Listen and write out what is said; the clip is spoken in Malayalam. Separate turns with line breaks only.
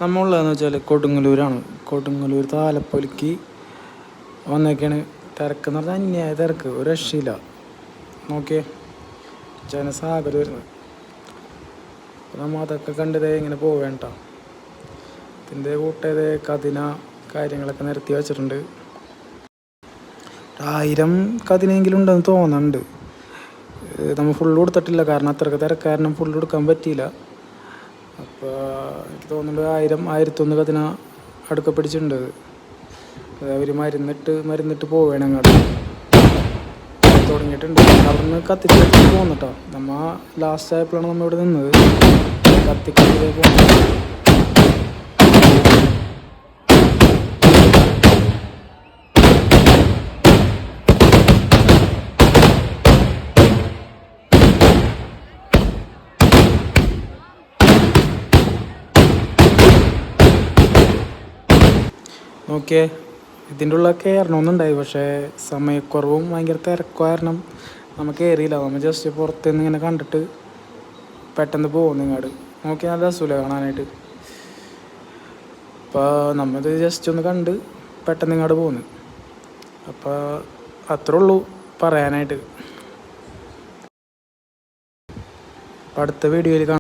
നമ്മളുള്ളതെന്ന് വെച്ചാൽ കൊടുങ്ങല്ലൂരാണ്. കൊടുങ്ങല്ലൂർ താലപ്പൊലിക്ക് വന്നേക്കാണ്. തിരക്കെന്ന് പറഞ്ഞാൽ അന്യായ തിരക്ക്, ഒരു രക്ഷയില്ല. നോക്കിയേ ജനസാഗരം വരുന്നത്. അപ്പോൾ നമ്മൾ അതൊക്കെ കണ്ടതേ ഇങ്ങനെ പോവേണ്ട. ഇതിൻ്റെ കൂട്ടതേ കതിന കാര്യങ്ങളൊക്കെ നിരത്തി വെച്ചിട്ടുണ്ട്. 1000 കതിനെങ്കിലും ഉണ്ടെന്ന് തോന്നുന്നുണ്ട്. നമ്മൾ ഫുള്ള് കൊടുത്തിട്ടില്ല, കാരണം അത്രയ്ക്ക് തിരക്കാരണം ഫുള്ള് കൊടുക്കാൻ പറ്റിയില്ല. അപ്പോൾ എനിക്ക് തോന്നുന്നുണ്ട് 1001 കതിന അടുക്ക പിടിച്ചിട്ടുണ്ട്. അവർ മരുന്നിട്ട് പോവുകയാണ് അങ്ങോട്ട് തുടങ്ങിയിട്ടുണ്ട്. അവിടെ നിന്ന് കത്തിച്ച് പോകുന്നിട്ടോ. നമ്മൾ ലാസ്റ്റ് ആയപ്പോഴാണ് നമ്മൾ ഇവിടെ നിന്നത്. കത്തിക്കത്തിലേ പോകുന്നത്. നോക്കിയേ ഇതിൻ്റെ ഉള്ളിൽ കയറണമെന്നുണ്ടായി, പക്ഷേ സമയക്കുറവും ഭയങ്കര തിരക്കും കാരണം നമുക്ക് കയറിയില്ല. നമ്മൾ ജസ്റ്റ് പുറത്തുനിന്ന് ഇങ്ങനെ കണ്ടിട്ട് പെട്ടെന്ന് പോകുന്നു ഇങ്ങോട്ട്. നോക്കി നല്ല രസമില്ല കാണാനായിട്ട്. അപ്പോൾ നമ്മളിത് ജസ്റ്റ് ഒന്ന് കണ്ട് പെട്ടെന്ന് ഇങ്ങോട്ട് പോകുന്നു. അപ്പോൾ അത്രേ ഉള്ളൂ പറയാനായിട്ട്. അടുത്ത വീഡിയോയിൽ കാണാം.